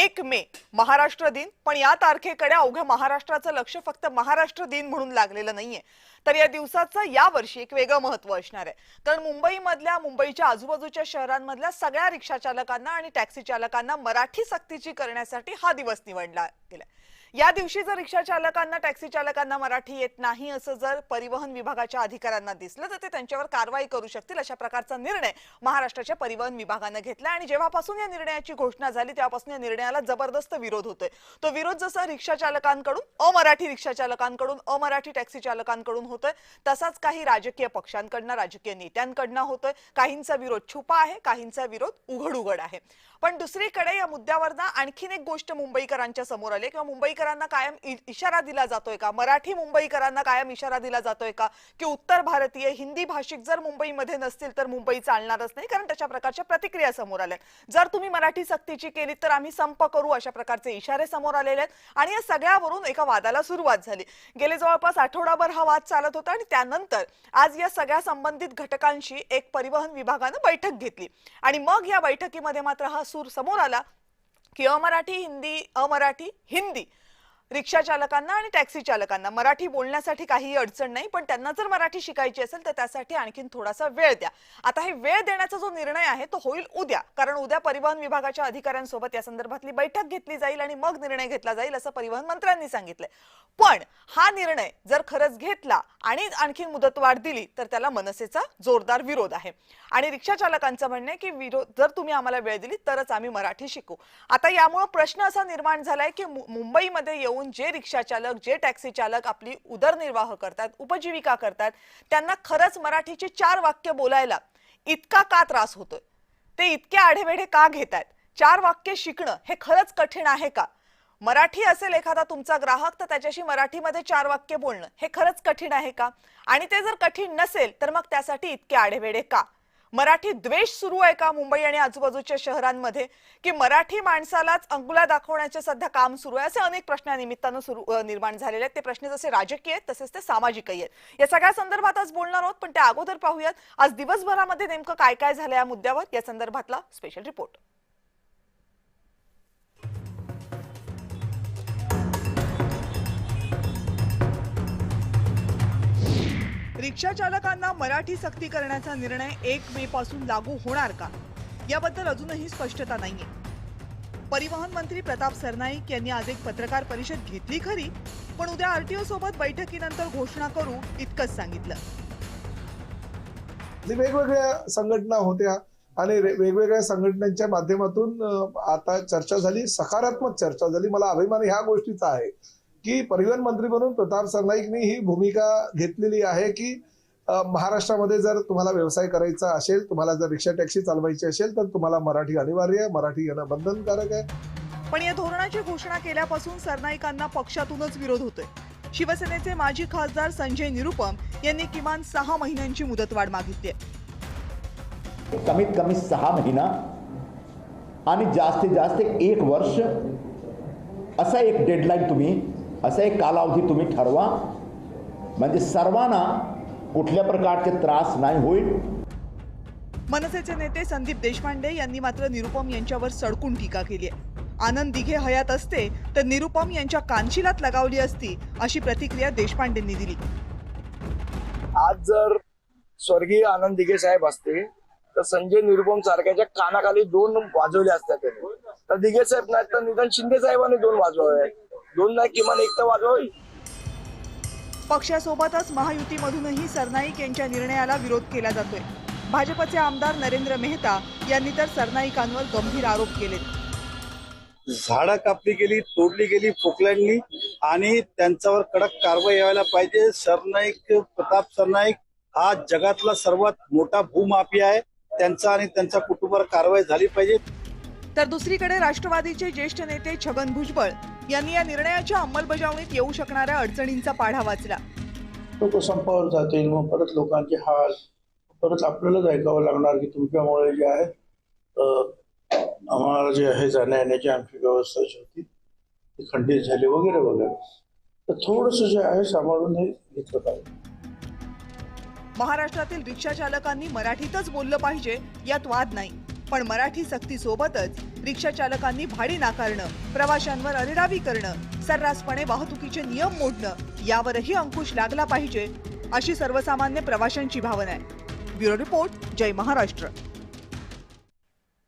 1 मे महाराष्ट्र दिन, पण या तारखेकडे अवघ्या महाराष्ट्राचं लक्ष फक्त महाराष्ट्र दिन म्हणून लागलेलं नाहीये, तर या दिवसाचं यावर्षी एक वेगळं महत्त्व असणार आहे। कारण मुंबईच्या आजूबाजूच्या शहरांमधल्या सगळ्या रिक्षा चालकांना आणि टॅक्सी चालकांना मराठी सक्तीची करण्यासाठी हा दिवस निवडला गेला। या दिवशी जर रिक्षा चालकांना टॅक्सी चालकांना मराठी येत नाही असं जर परिवहन विभागाच्या अधिकाऱ्यांना दिसलं तर ते त्यांच्यावर कारवाई करू शकतील, अशा प्रकारचा निर्णय महाराष्ट्राच्या परिवहन विभागाने घेतला। आणि जेव्हापासून या निर्णयाची घोषणा झाली तेव्हापासून या निर्णयाला जबरदस्त विरोध होतोय। तो विरोध जसा रिक्षा चालकांकडून, अमराठी रिक्षा चालकांकडून, अमराठी टॅक्सी चालकांकडून होतोय, तसाच काही राजकीय पक्षांकडून, राजकीय नेत्यांकडून होतोय। काहींचा विरोध छुपा आहे, काहींचा विरोध उघड आहे। पण दुसरीकडे या मुद्द्यावर आणखीन एक गोष्ट मुंबईकरांच्या समोर आली, किंवा मुंबईकरांना कायम इशारा दिला जातोय का, मराठी मुंबईकरांना कायम इशारा दिला जातोय का की उत्तर भारतीय हिंदी भाषिक जर मुंबईमध्ये नसतील तर मुंबई चालणारच नाही, कारण तशा प्रकारच्या प्रतिक्रिया समोर आल्या। जर तुम्ही मराठी सक्तीची केली तर आम्ही संप करू, अशा प्रकारचे इशारे समोर आलेले आहेत। आणि या सगळ्यावरून एका वादाला सुरुवात झाली। गेले जवळपास आठवडाभर हा वाद चालत होता आणि त्यानंतर आज या सगळ्या संबंधित घटकांशी एक परिवहन विभागाने बैठक घेतली आणि मग या बैठकीमध्ये मात्र हा सूर समोर आला की अमराठी हिंदी रिक्षा चालकांना आणि टॅक्सी चालकांना मराठी बोलण्यासाठी काही अडचण नाही, पण त्यांना जर मराठी शिकायची असेल तर त्यासाठी आणखीन थोडासा वेळ द्या। आता हे वेळ देण्याचा जो निर्णय आहे तो होईल उद्या, कारण उद्या परिवहन विभागाच्या अधिकाऱ्यांसोबत या संदर्भातली बैठक घेतली जाईल आणि मग निर्णय घेतला जाईल असं परिवहन मंत्र्यांनी सांगितलंय। पण हा निर्णय जर खरंच घेतला आणि आणखीन मुदतवाढ दिली तर त्याला मनसेचा जोरदार विरोध आहे। आणि रिक्षा चालकांचं म्हणणं आहे की जर तुम्ही आम्हाला वेळ दिली तरच आम्ही मराठी शिकू। आता यामुळे प्रश्न असा निर्माण झालाय की मुंबईमध्ये येऊन जे रिक्षा चालक, जे टॅक्सी चालक आपली उदरनिर्वाह करतात, उपजीविका करतात, त्यांना खरंच मराठीची 4 वाक्य बोलायला इतका का त्रास होतोय? ते इतके आढेवेढे का घेतात? 4 वाक्य शिकणं हे खरंच कठीण आहे का? मराठी असेल एखादा तुमचा ग्राहक तर त्याच्याशी मराठीमध्ये 4 वाक्य बोलणं हे खरंच कठीण आहे का? आणि ते जर कठीण नसेल तर मग त्यासाठी इतके आढेवेढे का? मराठी द्वेष सुरू आहे का मुंबई आणि आजूबाजूच्या शहरांमध्ये, की मराठी माणसालाच अंगुला दाखवण्याचे सध्या काम सुरू आहे? असे अनेक प्रश्न या निमित्तानं निर्माण झालेले आहेत। ते प्रश्न जसे राजकीय आहेत तसेच ते सामाजिकही आहेत। या सगळ्या संदर्भात आज बोलणार आहोत, पण त्या अगोदर पाहूयात आज दिवसभरामध्ये नेमकं काय काय झालं या मुद्द्यावर, या संदर्भातला स्पेशल रिपोर्ट। रिक्षा चालकांना मराठी सक्ती करण्याचा निर्णय 1 मे पासून लागू होणार का, याबद्दल अजूनही स्पष्टता नाहीये। परिवहन मंत्री प्रताप सरनाईक यांनी आज एक पत्रकार परिषद घेतली खरी, पण उद्या आरटीओ सोबत बैठकीनंतर घोषणा करू इतकंच सांगितलं। वेगवेगळ्या संघटना होत्या आणि वेगवेगळ्या संघटनांच्या माध्यमातून आता चर्चा झाली, सकारात्मक चर्चा झाली। मला अभिमान ह्या गोष्टीचा आहे की परिवहन मंत्री म्हणून प्रताप सरनाईकनी ही भूमिका घेतलेली आहे की महाराष्ट्रामध्ये जर तुम्हाला व्यवसाय करायचा असेल, तुम्हाला जर रिक्षा टॅक्सी चालवायची असेल तर तुम्हाला मराठी अनिवार्य आहे, मराठी येणं बंधनकारक आहे। पण या धोरणाची घोषणा केल्यापासून सरनाईकांना पक्षातूनच विरोध होतोय। शिवसेनेचे माजी खासदार संजय निरुपम यांनी किमान 6 महिन्यांची मुदतवाढ मागितली आहे। कमीत कमी 6 महिना आणि जास्तीत जास्त 1 वर्ष असा एक डेडलाईन तुम्ही, असा एक कालावधी तुम्ही ठरवा, म्हणजे सर्वांना कुठल्या प्रकारचे त्रास नाही होईल। मनसेचे नेते संदीप देशपांडे यांनी मात्र निरुपम यांच्यावर सडकून टीका केली आहे। आनंद दिघे हयात असते तर निरुपम यांच्या कानशिलात लगावली असती, अशी प्रतिक्रिया देशपांडेंनी दिली। आज जर स्वर्गीय आनंद दिघे साहेब असते तर संजय निरुपम सारख्याच्या कानाखाली 2 वाजवले असतात त्यांनी, तर दिघे साहेब नाही तर निदान शिंदे साहेबांनी 2 वाजवावे, 2 नाही किमान 1 तर वाजवावी। पक्षासोबतच महायुतीमधूनही सरनाईक यांच्या निर्णयाला विरोध केला जातोय। भाजपचे आमदार नरेंद्र मेहता यांनी तर सरनाईकांवर गंभीर आरोप केले। झाडं कापली गेली, तोडली गेली फोकलँडनी आणि त्यांच्यावर कडक कारवाई व्हायला पाहिजे। प्रताप सरनाईक हा जगातला सर्वात मोठा भूमाफिया आहे, त्यांचा आणि त्यांच्या कुटुंबावर कारवाई झाली पाहिजे। तर दुसरीकडे राष्ट्रवादीचे ज्येष्ठ नेते छगन भुजबळ यांनी या निर्णयाच्या अंमलबजावणीत येऊ शकणाऱ्या अडचणींचा पाढा वाचला। लोक संपावर जातील, मग परत लोकांचे हाल, परत आपल्यालाच ऐकावं लागणार की तुमच्यामुळे जे आहे आम्हाला जे आहे जाण्या येण्याची आमची व्यवस्था जी होती ती खंडित झाली वगैरे वगैरे। तर थोडंसं जे आहे सांभाळून हे घेतलं पाहिजे। महाराष्ट्रातील रिक्षा चालकांनी मराठीतच बोललं पाहिजे यात वाद नाही, पण मराठी सक्ती सोबतच रिक्षा चालकांनी भाडी नाकारणं, प्रवाशांवर अरेरावी करणं, सर्रासपणे वाहतुकीचे नियम मोडणं यावरही अंकुश लागला पाहिजे अशी सर्वसामान्य प्रवाशांची भावना आहे. ब्युरो रिपोर्ट, जय महाराष्ट्र.